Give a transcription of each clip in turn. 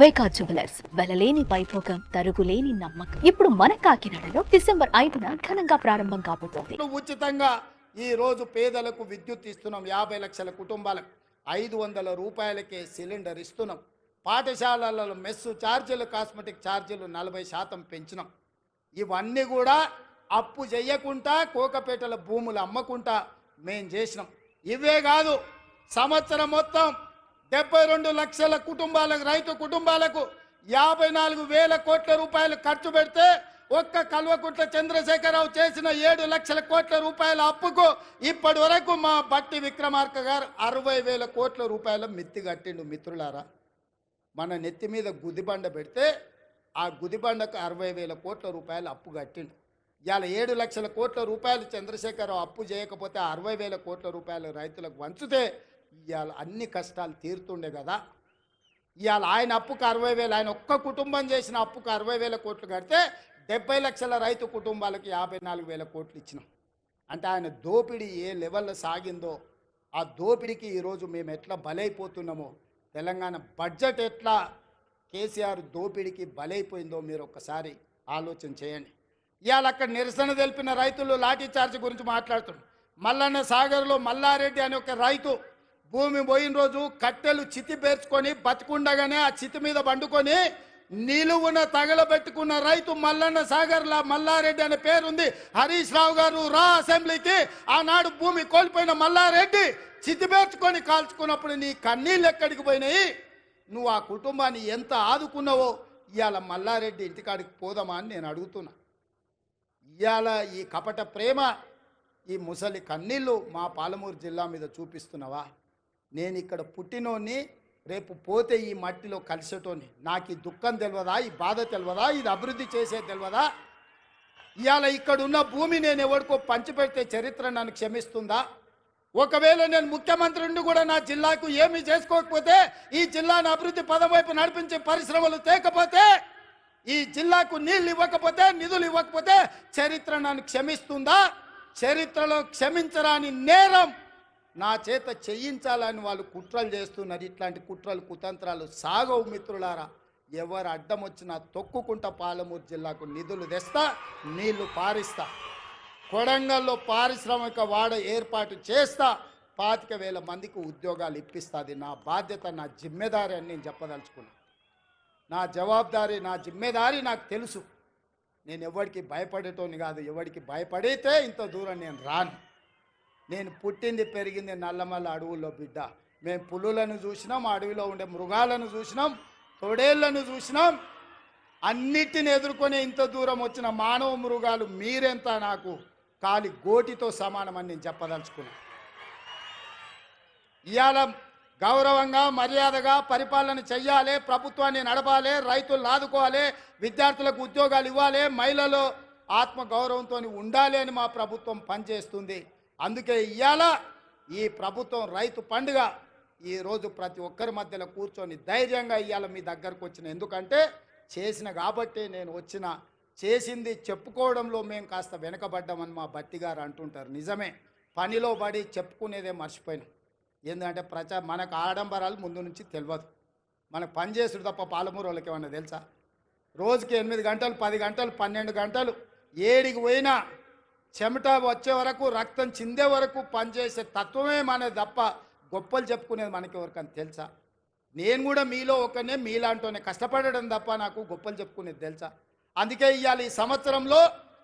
వైకా jewellers వెలలేని Vaibhogam తరుగులేని నమ్మకం. ఇప్పుడు మన కాకినాడలో డిసెంబర్ 5న ఘనంగా ప్రారంభం కాబోతోంది. ఉచితంగా ఈ రోజు పేదలకు విద్యుత్ ఇస్తున్నాం. 50 లక్షల కుటుంబాలకు 500 రూపాయలకే సిలిండర్ ఇస్తున్నాం. పాఠశాలలలో మెస్సు ఛార్జీలు, కాస్మెటిక్ ఛార్జీలు 40% పెంచినాం. ఇవన్నీ కూడా అప్పు చేయకుండా కోకపేటల భూములు అమ్మకుండా మేం చేసినాం. ఇవే కాదు, సంవత్సరం మొత్తం 72 లక్షల కుటుంబాలకు, రైతు కుటుంబాలకు 54,000 కోట్ల రూపాయలు ఖర్చు పెడితే ఒక్క కల్వకుంట్ల చంద్రశేఖరరావు చేసిన 7 లక్షల కోట్ల రూపాయల అప్పుకు ఇప్పటి వరకు మా బట్టి విక్రమార్క గారు 60,000 కోట్ల రూపాయల మిత్తి కట్టిండు. మిత్రులారా, మన నెత్తి మీద గుదిబండ పెడితే ఆ గుదిబండకు 60,000 కోట్ల రూపాయలు అప్పు కట్టిండు. ఇవాళ 7 లక్షల కోట్ల రూపాయలు చంద్రశేఖరరావు అప్పు చేయకపోతే 60,000 కోట్ల రూపాయలు రైతులకు వంచితే ఇవాళ అన్ని కష్టాలు తీరుతుండే కదా. ఇవాళ ఆయన అప్పుకు 60,000, ఆయన ఒక్క కుటుంబం చేసిన అప్పుకు 60,000 కోట్లు కడితే 70 లక్షల రైతు కుటుంబాలకు 54,000 కోట్లు ఇచ్చినాం. అంటే ఆయన దోపిడీ ఏ లెవెల్లో సాగిందో, ఆ దోపిడీకి ఈరోజు మేము ఎట్లా బలైపోతున్నామో, తెలంగాణ బడ్జెట్ ఎట్లా కేసీఆర్ దోపిడీకి బలైపోయిందో మీరు ఒక్కసారి ఆలోచన చేయండి. ఇవాళ అక్కడ నిరసన తెలిపిన రైతులు లాఠీ చార్జ్ గురించి మాట్లాడుతున్నారు. మల్లన్న సాగర్లో మల్లారెడ్డి అనే ఒక రైతు భూమి పోయిన రోజు కట్టెలు చితి పేర్చుకొని బతికుండగానే ఆ చితి మీద పండుకొని నిలువున తగలబెట్టుకున్న రైతు మల్లన్న సాగర్లా మల్లారెడ్డి అనే పేరుంది. హరీష్ రావు గారు రా అసెంబ్లీకి. ఆనాడు భూమి కోల్పోయిన మల్లారెడ్డి చితి పేర్చుకొని కాల్చుకున్నప్పుడు నీ కన్నీళ్ళు ఎక్కడికి పోయినాయి? నువ్వు ఆ కుటుంబాన్ని ఎంత ఆదుకున్నావో ఇవాళ మల్లారెడ్డి ఇంటికాడికి పోదామా అని నేను అడుగుతున్నా. ఇవాళ ఈ కపట ప్రేమ, ఈ ముసలి కన్నీళ్ళు మా పాలమూరు జిల్లా మీద చూపిస్తున్నావా? నేను ఇక్కడ పుట్టినోని, రేపు పోతే ఈ మట్టిలో కలిసేటోని. నాకు ఈ దుఃఖం తెలియదా? ఈ బాధ తెలియదా? ఇది అభివృద్ధి చేసే తెలియదా? ఇవాళ ఇక్కడున్న భూమి నేను ఎవరికో పంచిపెడితే చరిత్ర నన్ను క్షమిస్తుందా? ఒకవేళ నేను ముఖ్యమంత్రి నుండి కూడా నా జిల్లాకు ఏమీ చేసుకోకపోతే, ఈ జిల్లాను అభివృద్ధి పదం వైపు నడిపించే పరిశ్రమలు తేకపోతే, ఈ జిల్లాకు నీళ్ళు ఇవ్వకపోతే, నిధులు ఇవ్వకపోతే చరిత్ర నన్ను క్షమిస్తుందా? చరిత్రలో క్షమించరాని నేరం నా చేత చేయించాలని వాళ్ళు కుట్రలు చేస్తున్నారు. ఇట్లాంటి కుట్రలు, కుతంత్రాలు సాగవు మిత్రులారా. ఎవరు అడ్డం వచ్చినా తొక్కుకుంటా పాలమూరు జిల్లాకు నిధులు తెస్తా, నీళ్లు పారిస్తా. కొడంగల్లో పారిశ్రామిక వాడ ఏర్పాటు చేస్తా, 25,000 మందికి ఉద్యోగాలు ఇప్పిస్తా. అది నా బాధ్యత, నా జిమ్మెదారి అని నేను చెప్పదలుచుకున్నా. నా జవాబుదారీ, నా జిమ్మెదారి నాకు తెలుసు. నేను ఎవరికి భయపడేటోని కాదు. ఎవరికి భయపడితే ఇంత దూరం నేను రాను. నేను పుట్టింది పెరిగింది నల్లమల్ల అడవుల్లో బిడ్డ. మేము పులులను చూసినాం, అడవిలో ఉండే మృగాలను చూసినాం, తొడేళ్లను చూసినాం. అన్నిటిని ఎదుర్కొని ఇంత దూరం వచ్చిన మానవ మృగాలు మీరెంత నాకు కాలి గోటితో సమానమని నేను చెప్పదలుచుకున్నాను. ఇవాళ గౌరవంగా, మర్యాదగా పరిపాలన చెయ్యాలి, ప్రభుత్వాన్ని నడపాలి, రైతులను ఆదుకోవాలి, విద్యార్థులకు ఉద్యోగాలు ఇవ్వాలి, మహిళలు ఆత్మగౌరవంతో ఉండాలి అని మా ప్రభుత్వం పనిచేస్తుంది. అందుకే ఇవాళ ఈ ప్రభుత్వం రైతు పండుగ ఈరోజు ప్రతి ఒక్కరి మధ్యలో కూర్చొని ధైర్యంగా ఇవాళ మీ దగ్గరకు వచ్చిన. ఎందుకంటే చేసిన కాబట్టి నేను వచ్చిన. చేసింది చెప్పుకోవడంలో మేము కాస్త వెనకబడ్డామని మా బట్టి గారు అంటుంటారు. నిజమే, పనిలో పడి చెప్పుకునేదే మర్చిపోయినాం. ఏంటంటే మనకు ఆడంబరాలు ముందు నుంచి తెలియదు. మనకు పని చేసుడు తప్ప పాలమూరు వాళ్ళకి ఏమన్నా తెలుసా? రోజుకి 8 గంటలు, 10 గంటలు, 12 గంటలు ఏడికి పోయినా చెమట వచ్చే వరకు, రక్తం చిందే వరకు పనిచేసే తత్వమే మనది తప్ప గొప్పలు చెప్పుకునేది మనకి ఎవరికని తెలుసా? నేను కూడా మీలో ఒకనే, మీలాంటోనే కష్టపడడం తప్ప నాకు గొప్పలు చెప్పుకునేది తెలుసా? అందుకే ఇవాళ ఈ సంవత్సరంలో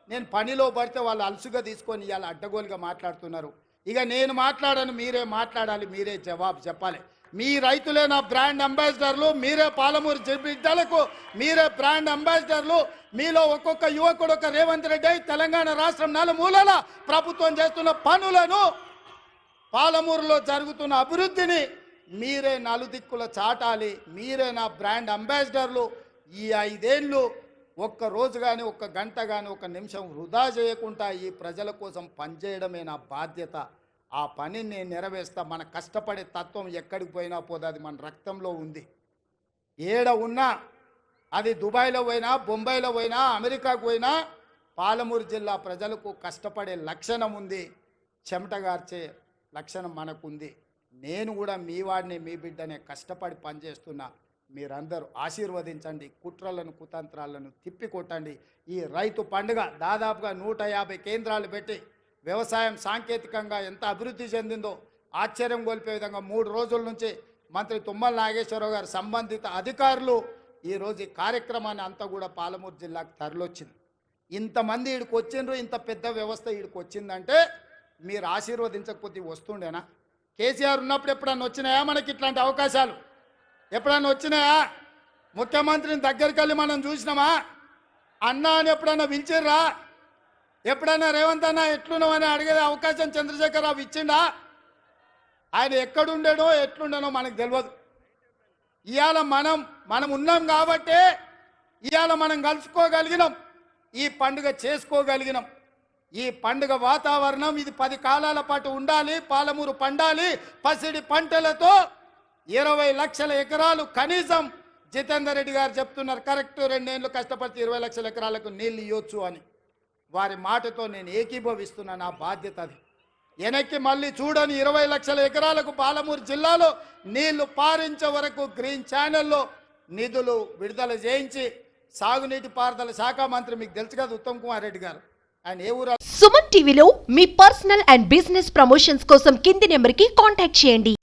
నేను పనిలో పడితే వాళ్ళు అలసుగా తీసుకొని ఇవాళ అడ్డగోలుగా మాట్లాడుతున్నారు. ఇక నేను మాట్లాడను, మీరే మాట్లాడాలి, మీరే జవాబు చెప్పాలి. మీ రైతులే నా బ్రాండ్ అంబాసిడర్లు, మీరే పాలమూరు బిడ్డలకు మీరే బ్రాండ్ అంబాసిడర్లు. మీలో ఒక్కొక్క యువకుడు ఒక రేవంత్ రెడ్డి తెలంగాణ రాష్ట్రం నలుమూలల ప్రభుత్వం చేస్తున్న పనులను, పాలమూరులో జరుగుతున్న అభివృద్ధిని మీరే నలుదిక్కుల చాటాలి. మీరే నా బ్రాండ్ అంబాసిడర్లు. ఈ 5 ఏళ్ళు ఒక్క రోజు కానీ, ఒక్క గంట కానీ, ఒక నిమిషం వృధా చేయకుండా ఈ ప్రజల కోసం పనిచేయడమే నా బాధ్యత. ఆ పనిని నేను నెరవేర్స్తా. మన కష్టపడే తత్వం ఎక్కడికి పోయినా పోదు, అది మన రక్తంలో ఉంది. ఏడ ఉన్నా, అది దుబాయ్లో పోయినా, బొంబాయిలో పోయినా, అమెరికాకు పోయినా, పాలమూరు జిల్లా ప్రజలకు కష్టపడే లక్షణం ఉంది, చెమటగార్చే లక్షణం మనకుంది. నేను కూడా మీ వాడిని, మీ బిడ్డనే కష్టపడి పనిచేస్తున్నా. మీరందరూ ఆశీర్వదించండి, కుట్రలను కుతంత్రాలను తిప్పికొట్టండి. ఈ రైతు పండుగ దాదాపుగా 150 కేంద్రాలు పెట్టి వ్యవసాయం సాంకేతికంగా ఎంత అభివృద్ధి చెందిందో ఆశ్చర్యం గొలిపే విధంగా 3 రోజుల నుంచి మంత్రి తుమ్మల నాగేశ్వరరావు గారు సంబంధిత అధికారులు ఈరోజు ఈ కార్యక్రమాన్ని అంతా కూడా పాలమూరు జిల్లాకు తరలిొచ్చింది. ఇంతమంది ఈడికి వచ్చిండ్రు, ఇంత పెద్ద వ్యవస్థ ఈడికి వచ్చిందంటే మీరు ఆశీర్వదించకపోతే వస్తుండేనా? కేసీఆర్ ఉన్నప్పుడు ఎప్పుడన్నా వచ్చినాయా మనకి ఇట్లాంటి అవకాశాలు? ఎప్పుడన్నా వచ్చినాయా? ముఖ్యమంత్రిని దగ్గరికి వెళ్ళి మనం చూసినామా? అన్నా అని ఎప్పుడన్నా పిలిచిర్రా? ఎప్పుడన్నా రేవంత్ అన్న ఎట్లున్నావు అని అడిగే అవకాశం చంద్రశేఖరరావు ఇచ్చిండా? ఆయన ఎక్కడుండేనో ఎట్లుండేనో మనకు తెలియదు. ఇవాళ మనం ఉన్నాం కాబట్టే ఇవాళ మనం కలుసుకోగలిగినాం, ఈ పండుగ చేసుకోగలిగినాం. ఈ పండుగ వాతావరణం ఇది 10 కాలాల పాటు ఉండాలి, పాలమూరు పండాలి పసిడి పంటలతో. 20 లక్షల ఎకరాలు కనీసం జితేందర్ రెడ్డి గారు చెప్తున్నారు, కరెక్ట్ 2 ఏళ్ళు కష్టపడితే 20 లక్షల ఎకరాలకు నీళ్ళు ఇవ్వచ్చు అని. వారి మాటతో నేను ఏకీభవిస్తున్నా, నా బాధ్యత అది. వెనక్కి మళ్ళీ చూడని 20 లక్షల ఎకరాలకు పాలమూరు జిల్లాలో నీళ్లు పారించే వరకు గ్రీన్ ఛానల్లో నిధులు విడుదల చేయించి సాగునీటి పారుదల శాఖ మంత్రి, మీకు తెలుసు కదా ఉత్తమ్ కుమార్ రెడ్డి గారు, ఆయన ఏ ఊరు? సుమన్ టీవీలో మీ పర్సనల్ అండ్ బిజినెస్ ప్రమోషన్స్ కోసం కింది నెంబర్కి కాంటాక్ట్ చేయండి.